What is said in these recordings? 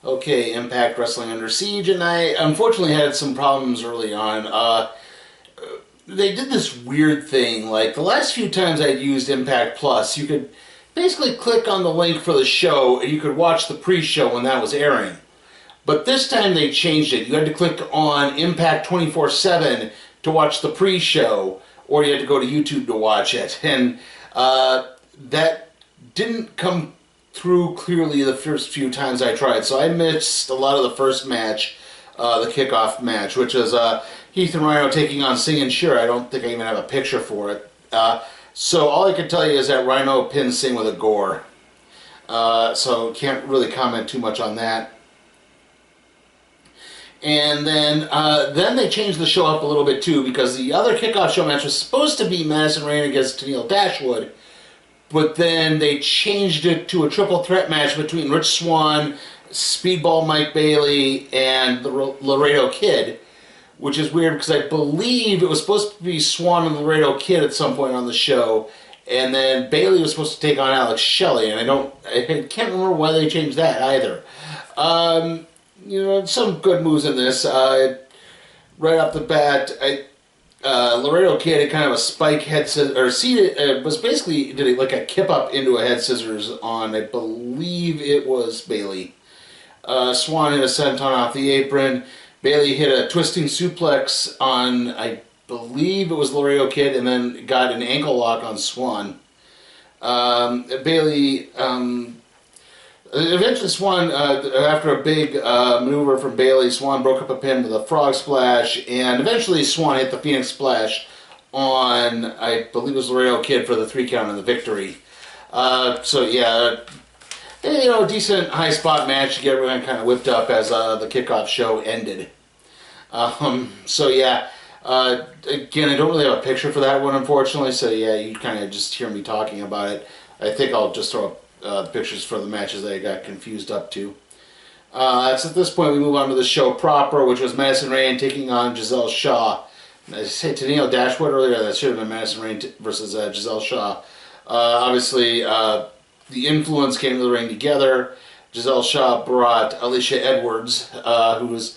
Okay, Impact Wrestling Under Siege, and I unfortunately had some problems early on. They did this weird thing, like the last few times I'd used Impact Plus, you could basically click on the link for the show and you could watch the pre-show when that was airing. But this time they changed it. You had to click on Impact 24/7 to watch the pre-show, or you had to go to YouTube to watch it. And that didn't come through clearly the first few times I tried. So I missed a lot of the first match, the kickoff match, which is Heath and Rhino taking on Singh and Shira. I don't think I even have a picture for it. So all I can tell you is that Rhino pinned Singh with a gore. So can't really comment too much on that. And then they changed the show up a little bit too, because the other kickoff show match was supposed to be Madison Rayne against Tenille Dashwood, but then they changed it to a triple threat match between Rich Swan, Speedball Mike Bailey, and the Laredo Kid, which is weird because I believe it was supposed to be Swan and Laredo Kid at some point on the show, and then Bailey was supposed to take on Alex Shelley, and I can't remember why they changed that either. You know, some good moves in this. Right off the bat, Laredo Kid had kind of a spike head scissors, or seated, was basically did like a kip up into a head scissors on, I believe it was Bailey. Swan hit a senton off the apron. Bailey hit a twisting suplex on, I believe it was Laredo Kid, and then got an ankle lock on Swan. Bailey, eventually Swan, after a big maneuver from Bailey, Swan broke up a pin with a frog splash, and eventually Swan hit the Phoenix Splash on, I believe it was Laredo Kid for the 3 count and the victory. So yeah, you know, decent high spot match to get everyone kind of whipped up as the kickoff show ended. So yeah, again, I don't really have a picture for that one, unfortunately, so yeah, you kind of just hear me talking about it. I think I'll just throw up pictures for the matches that I got confused up to. So at this point we move on to the show proper, which was Madison Rayne taking on Giselle Shaw. I said Tenille Dashwood earlier, that should have been Madison Rayne versus Giselle Shaw. Obviously, the Influence came to the ring together. Giselle Shaw brought Alicia Edwards, who was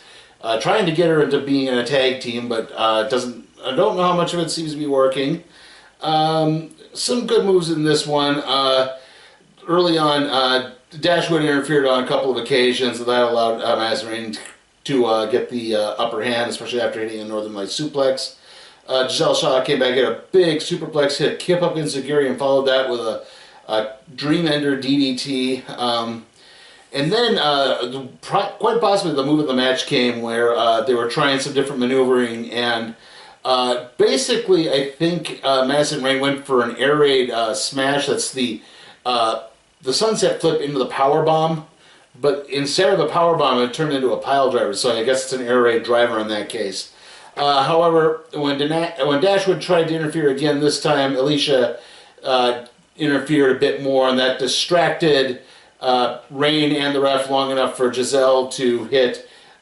trying to get her into being in a tag team, but I don't know how much of it seems to be working. Some good moves in this one. Early on, Dashwood interfered on a couple of occasions, and that allowed Madison Rayne to get the upper hand, especially after hitting a Northern Light suplex. Giselle Shaw came back, hit a big superplex, hit a kip up enziguri, and followed that with a Dream Ender DDT. And then, quite possibly the move of the match came where they were trying some different maneuvering, and basically I think Madison Rayne went for an air raid smash. That's the sunset flip into the power bomb, but instead of a power bomb, it turned into a pile driver. So I guess it's an air raid driver in that case. However, when Dashwood tried to interfere again this time, Alicia interfered a bit more, and that distracted Rayne and the ref long enough for Giselle to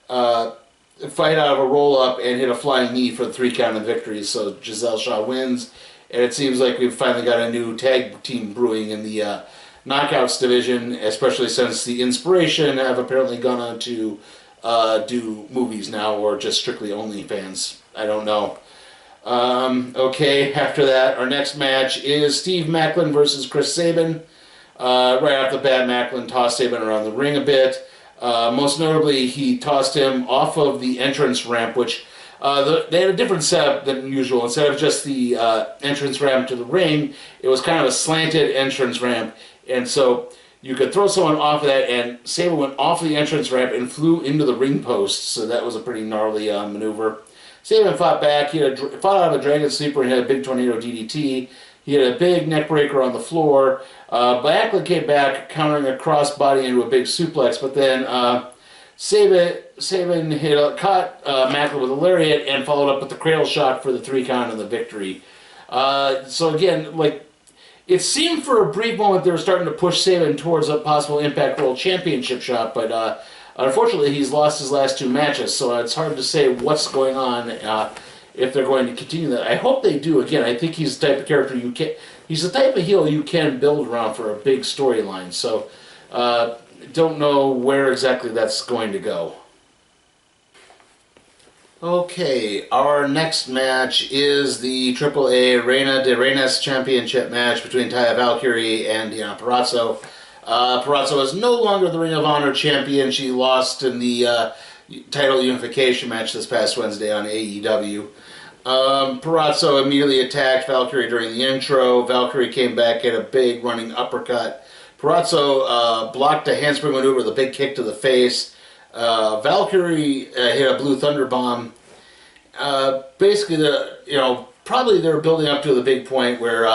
fight out of a roll up and hit a flying knee for the 3 count and victory. So Giselle Shaw wins, and it seems like we've finally got a new tag team brewing in the Knockouts division, especially since the Inspiration have apparently gone on to do movies now, or just strictly OnlyFans. I don't know. Okay, after that, our next match is Steve Maclin versus Chris Sabin. Right off the bat, Maclin tossed Sabin around the ring a bit. Most notably, he tossed him off of the entrance ramp, which they had a different setup than usual. Instead of just the entrance ramp to the ring, it was kind of a slanted entrance ramp. And so you could throw someone off of that, and Sabin went off the entrance ramp and flew into the ring post. So that was a pretty gnarly maneuver. Sabin fought back. He fought out of a Dragon Sleeper and had a big tornado DDT. He He had a big neck breaker on the floor. MacLeod came back, countering a crossbody into a big suplex, but then Sabin caught MacLeod with a lariat and followed up with the cradle shot for the 3 count and the victory. So again, like, it seemed for a brief moment they were starting to push Sabin towards a possible Impact World Championship shot, but unfortunately he's lost his last 2 matches, so it's hard to say what's going on if they're going to continue that. I hope they do. Again, I think he's the type of character he's the type of heel you can build around for a big storyline, so don't know where exactly that's going to go. Okay, our next match is the AAA Reina de Reinas Championship match between Taya Valkyrie and Diona Pareto. Pareto is no longer the Ring of Honor champion. She lost in the title unification match this past Wednesday on AEW. Pareto immediately attacked Valkyrie during the intro. Valkyrie came back at a big running uppercut. Pareto blocked a handspring maneuver with a big kick to the face. Valkyrie hit a Blue Thunder Bomb. Basically, probably they're building up to the big point where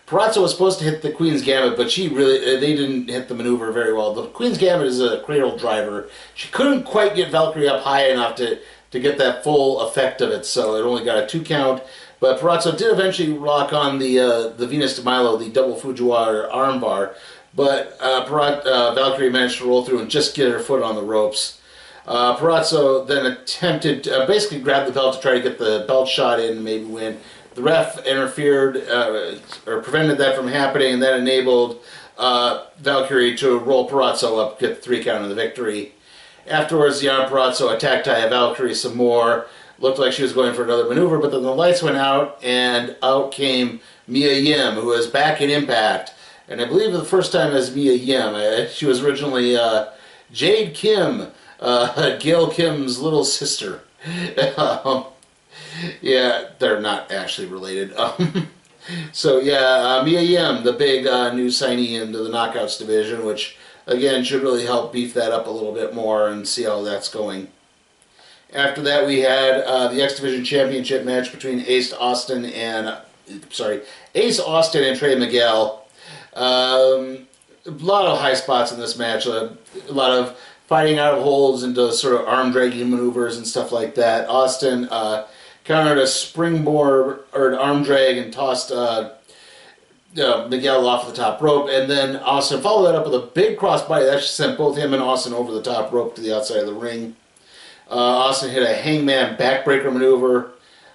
Pareto was supposed to hit the Queen's Gambit, but they didn't hit the maneuver very well. The Queen's Gambit is a cradle driver. She couldn't quite get Valkyrie up high enough to get that full effect of it, so it only got a 2 count. But Pareto did eventually rock on the Venus de Milo, the double Fujiwara armbar. But Valkyrie managed to roll through and just get her foot on the ropes. Pareto then attempted to basically grab the belt to try to get the belt shot in and maybe win. The ref interfered or prevented that from happening, and that enabled Valkyrie to roll Pareto up, get the 3 count of the victory. Afterwards, Diona Pareto attacked Taya Valkyrie some more. Looked like she was going for another maneuver, but then the lights went out, and out came Mia Yim, who is back in Impact. And I believe the first time as Mia Yim. She was originally Jade Kim, Gail Kim's little sister. Yeah, they're not actually related. So yeah, Mia Yim, the big new signee into the Knockouts division, which again should really help beef that up a little bit more and see how that's going. After that, we had the X Division Championship match between Ace Austin and Trey Miguel. A lot of high spots in this match. A lot of fighting out of holds into sort of arm dragging maneuvers and stuff like that. Austin countered a springboard or an arm drag and tossed Miguel off the top rope, and then Austin followed that up with a big crossbody that sent both him and Austin over the top rope to the outside of the ring. Austin hit a hangman backbreaker maneuver.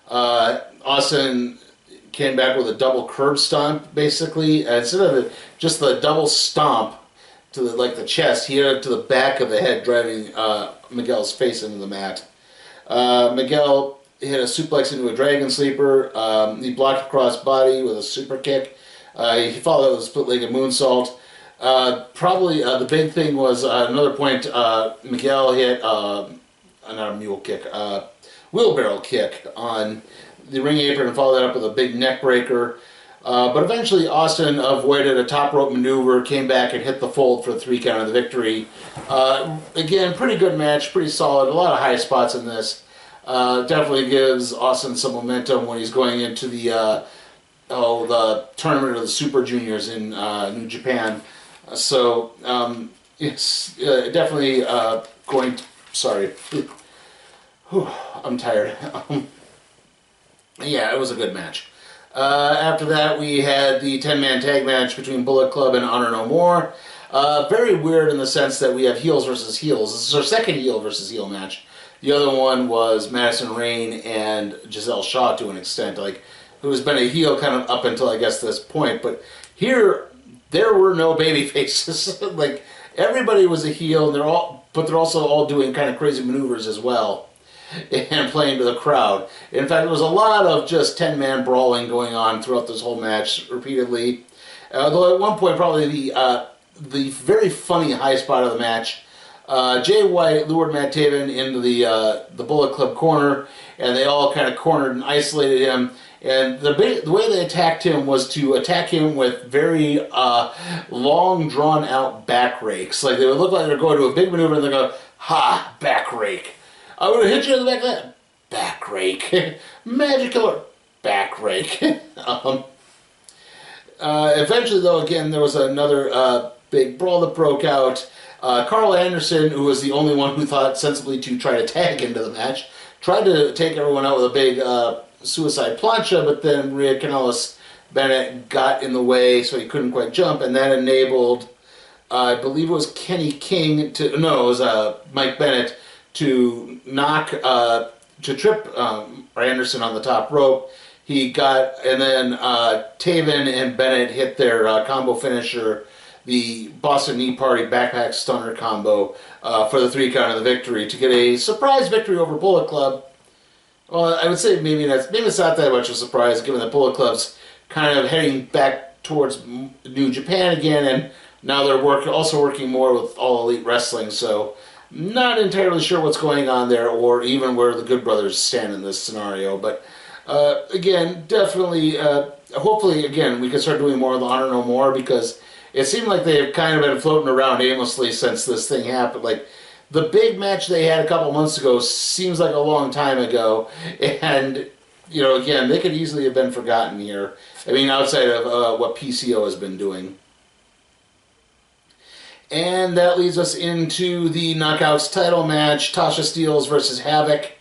Austin came back with a double curb stomp, basically. Instead of just the double stomp to the chest, he hit it to the back of the head, driving Miguel's face into the mat. Miguel hit a suplex into a dragon sleeper. He blocked a cross body with a super kick. He followed that with a split-legged moonsault. Probably the big thing was another point. Miguel hit not a mule kick, wheelbarrow kick on the ring apron and followed that up with a big neck breaker. But eventually Austin avoided a top rope maneuver, came back and hit the fold for the 3 count of the victory. Again, pretty good match, pretty solid, a lot of high spots in this. Definitely gives Austin some momentum when he's going into the tournament of the Super Juniors in New Japan. So it's definitely going to... Sorry. I'm tired. Yeah, it was a good match. After that, we had the 10-man tag match between Bullet Club and Honor No More. Very weird in the sense that we have heels versus heels. This is our second heel versus heel match. The other one was Madison Rayne and Giselle Shaw to an extent, who's been a heel kind of up until, I guess, this point. But here, there were no baby faces. Everybody was a heel, and they're also all doing kind of crazy maneuvers as well and playing to the crowd. In fact, there was a lot of just 10-man brawling going on throughout this whole match repeatedly. Though at one point, probably the very funny high spot of the match, Jay White lured Matt Taven into the Bullet Club corner, and they all kind of cornered and isolated him. And the way they attacked him was to attack him with very long, drawn-out back rakes. They would look like they're going to a big maneuver, and they go, "Ha, back rake. I'm going to hit you in the back of that. Back rake. Magic killer. Back rake." Eventually, though, again, there was another big brawl that broke out. Carl Anderson, who was the only one who thought sensibly to try to tag into the match, tried to take everyone out with a big suicide plancha, but then Rhea Canellis Bennett got in the way, so he couldn't quite jump, and that enabled, I believe it was Kenny King to, no, it was Mike Bennett to knock, to trip Anderson on the top rope. He got, and then Taven and Bennett hit their combo finisher, the Boston Knee Party Backpack Stunner combo for the 3 count of the victory to get a surprise victory over Bullet Club. Well, I would say maybe it's not that much of a surprise, given that Bullet Club's kind of heading back towards New Japan again, and now they're also working more with All Elite Wrestling, so not entirely sure what's going on there, or even where the Good Brothers stand in this scenario. But again, definitely, hopefully, again, we can start doing more of the Honor No More, because it seemed like they've kind of been floating around aimlessly since this thing happened. Like, the big match they had a couple months ago seems like a long time ago, and, you know, again, they could easily have been forgotten here. I mean, outside of what PCO has been doing. And that leads us into the Knockouts title match, Tasha Steele versus Havoc.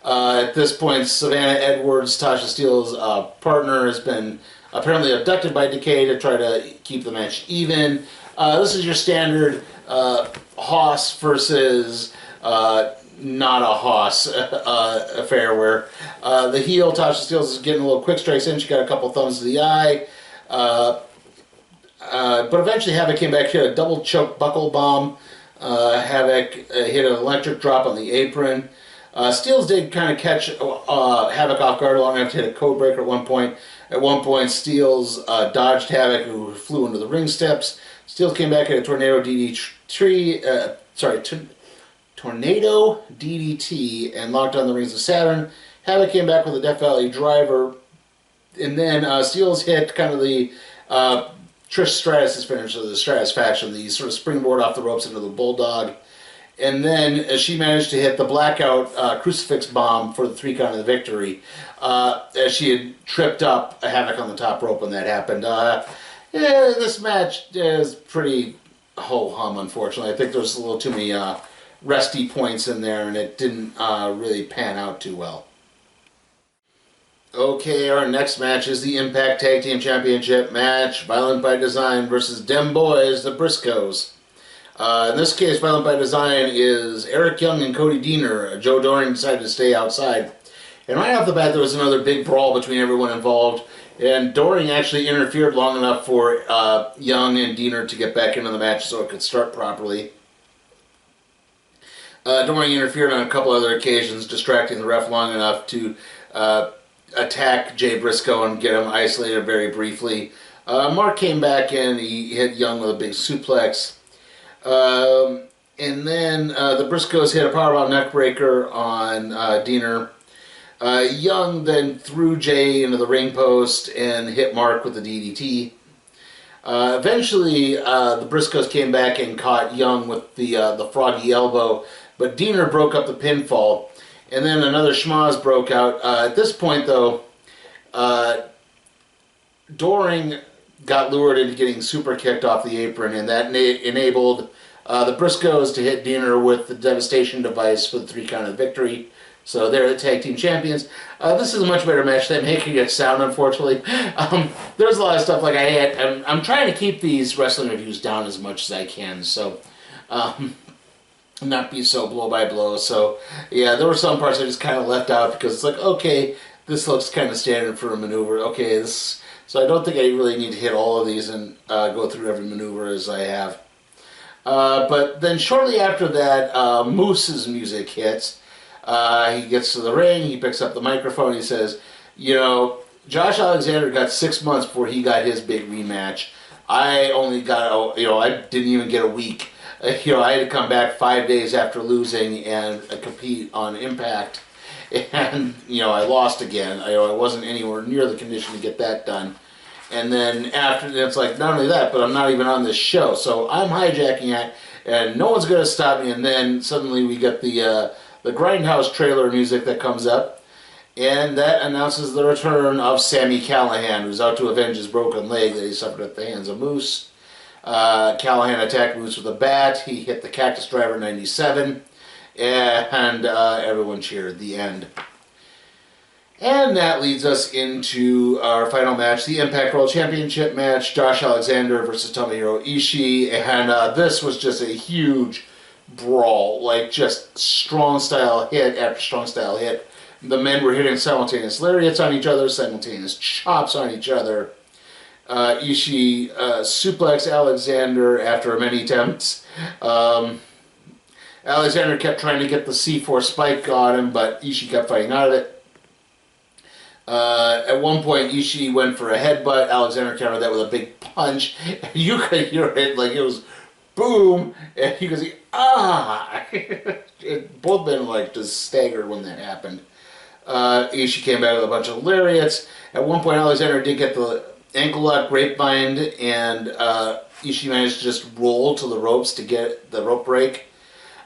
At this point, Savannah Edwards, Tasha Steele's partner, has been apparently abducted by Decay to try to keep the match even. This is your standard Hoss versus not a Hoss affair, where the heel, Tasha Steele, is getting a little quick strikes in. She got a couple thumbs to the eye. But eventually Havoc came back, hit a double choke buckle bomb. Havoc hit an electric drop on the apron. Steele did kind of catch Havoc off guard long enough to hit a code breaker at one point. At one point, Steele dodged Havoc, who flew into the ring steps. Steele came back at a tornado tornado DDT and locked on the rings of Saturn. Havoc came back with a Death Valley driver, and then Steele's hit kind of the Trish Stratus' finish of the Stratus faction, the sort of springboard off the ropes into the Bulldog. And then she managed to hit the blackout crucifix bomb for the 3 count of the victory, as she had tripped up a Havoc on the top rope when that happened. Yeah, this match is pretty ho-hum, unfortunately. I think there's a little too many resty points in there, and it didn't really pan out too well. Okay, our next match is the Impact Tag Team Championship match, Violent by Design versus Dem Boys, the Briscoes. In this case, Violent by Design is Eric Young and Cody Deaner. Joe Doring decided to stay outside. And right off the bat, there was another big brawl between everyone involved. And Doring actually interfered long enough for Young and Deaner to get back into the match so it could start properly. Doring interfered on a couple other occasions, distracting the ref long enough to attack Jay Briscoe and get him isolated very briefly. Mark came back in, he hit Young with a big suplex. And then the Briscoes hit a powerbomb neckbreaker on Deaner. Young then threw Jay into the ring post and hit Mark with the DDT. Eventually, the Briscoes came back and caught Young with the froggy elbow, but Deaner broke up the pinfall. And then another schmoz broke out. At this point, though, Doring got lured into getting super kicked off the apron, and that enabled the Briscoes to hit Deaner with the Devastation device for the 3 count of victory. So they're the tag team champions. This is a much better match than making it sound, unfortunately. There's a lot of stuff like I'm trying to keep these wrestling reviews down as much as I can, so not be so blow by blow. So yeah, there were some parts I just kind of left out because it's like, okay, this looks kind of standard for a maneuver. Okay, this. So I don't think I really need to hit all of these and go through every maneuver as I have. But then shortly after that, Moose's music hits. He gets to the ring, he picks up the microphone, he says, you know, Josh Alexander got 6 months before he got his big rematch. I only got, I didn't even get a week. I had to come back 5 days after losing and compete on Impact. And, I lost again. I wasn't anywhere near the condition to get that done. And then after, it's like, not only that, but I'm not even on this show. So I'm hijacking it, and no one's going to stop me. And then suddenly we get the Grindhouse trailer music that comes up. And that announces the return of Sami Callihan, who's out to avenge his broken leg that he suffered at the hands of Moose. Callahan attacked Moose with a bat. He hit the Cactus Driver 97. And everyone cheered. The end. And that leads us into our final match, the Impact World Championship match, Josh Alexander versus Tomohiro Ishii. And this was just a huge brawl, like just strong style hit after strong style hit. The men were hitting simultaneous lariats on each other, simultaneous chops on each other. Ishii suplexed Alexander after many attempts. Alexander kept trying to get the C4 spike on him, but Ishii kept fighting out of it. At one point, Ishii went for a headbutt. Alexander countered that with a big punch. You could hear it like it was boom, and you could see, ah! Both men like just staggered when that happened. Ishii came back with a bunch of lariats. At one point, Alexander did get the ankle lock grapevine, and Ishii managed to just roll to the ropes to get the rope break.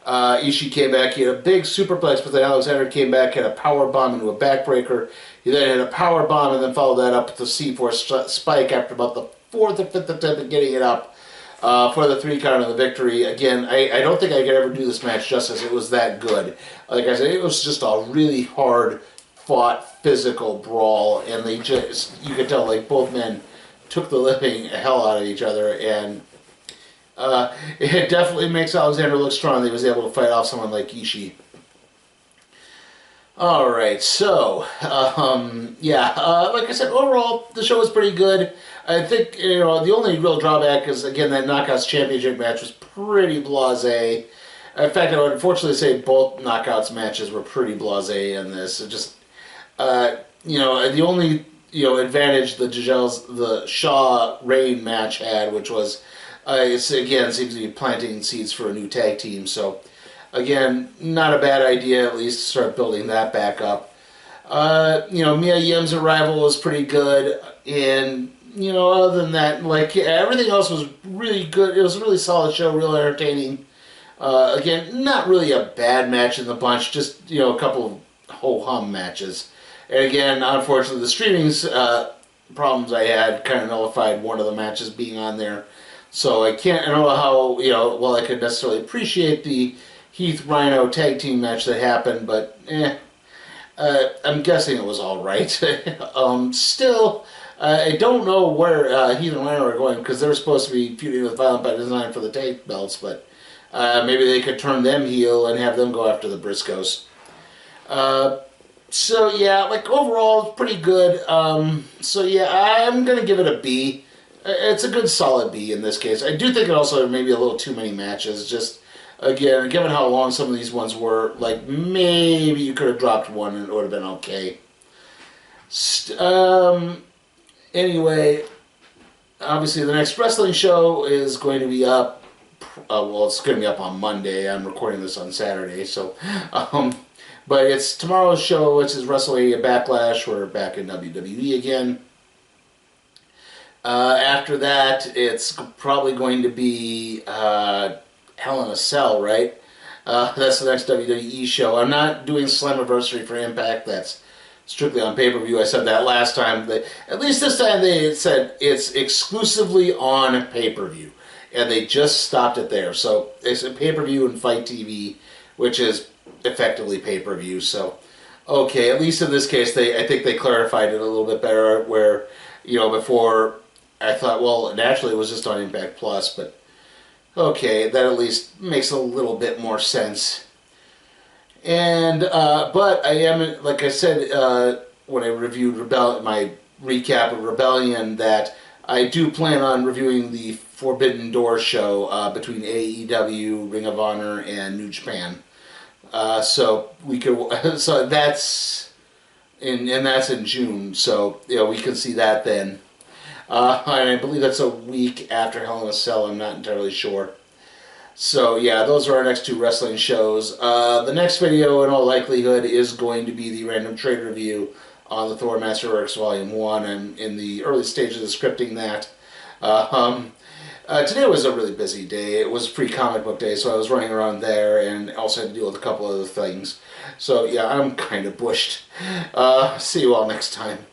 Ishii came back, he had a big superplex, but then Alexander came back, had a power bomb into a backbreaker. He then had a power bomb and then followed that up with the C4 spike after about the 4th or 5th attempt at getting it up for the 3 count of the victory. Again, I don't think I could ever do this match justice. It was that good. Like I said, it was just a really hard fought physical brawl, and they just, you could tell like both men took the living hell out of each other, and it definitely makes Alexander look strong that he was able to fight off someone like Ishii. Alright, so, like I said, overall, the show was pretty good. I think, the only real drawback is, again, that Knockouts Championship match was pretty blasé. In fact, I would unfortunately say both Knockouts matches were pretty blasé in this. It just, the only, advantage the Shaw-Rain match had, which was, again, seems to be planting seeds for a new tag team, so... Again, not a bad idea, at least to start building that back up. Mia Yim's arrival was pretty good, and, other than that, everything else was really good. It was a really solid show, real entertaining. Again, not really a bad match in the bunch, just, a couple of ho-hum matches. And again, unfortunately, the streaming's problems I had kind of nullified one of the matches being on there. So I don't know how, well, I could necessarily appreciate the Heath Rhino tag team match that happened, but I'm guessing it was all right. Still, I don't know where Heath and Rhino are going, because they were supposed to be feuding with Violent by Design for the tag belts, but maybe they could turn them heel and have them go after the Briscoes. So yeah, overall, it's pretty good. So yeah, I'm going to give it a B. It's a good solid B in this case. I do think it also maybe a little too many matches, just... Again, given how long some of these ones were, maybe you could have dropped one and it would have been okay. Anyway, obviously the next wrestling show is going to be up, it's going to be up on Monday. I'm recording this on Saturday, so, but it's tomorrow's show, which is WrestleMania Backlash. We're back in WWE again. After that, it's probably going to be, Hell in a Cell, right? That's the next WWE show. I'm not doing Slammiversary for Impact. That's strictly on pay-per-view. I said that last time. At least this time they said it's exclusively on pay-per-view. And they just stopped it there. So it's a pay-per-view and Fight TV, which is effectively pay-per-view. So, okay, at least in this case, I think they clarified it a little bit better, where, before I thought, well, naturally it was just on Impact Plus, but okay, that at least makes a little bit more sense. And, but I am, like I said, when I reviewed my recap of Rebellion, that I do plan on reviewing the Forbidden Door show between AEW, Ring of Honor, and New Japan. So we could, so that's in June, so, we can see that then. And I believe that's a week after Hell in a Cell, I'm not entirely sure. So yeah, those are our next 2 wrestling shows. The next video, in all likelihood, is going to be the random trade review on the Thor Masterworks Volume 1. I'm in the early stages of scripting that. Today was a really busy day. It was pre-comic book day, so I was running around there and also had to deal with a couple other things. So yeah, I'm kind of bushed. See you all next time.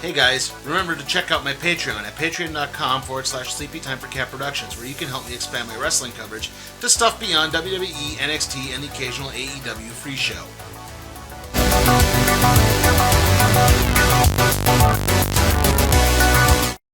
Hey guys, remember to check out my Patreon at patreon.com/SleepyTimeForCat Productions, where you can help me expand my wrestling coverage to stuff beyond WWE, NXT, and the occasional AEW free show.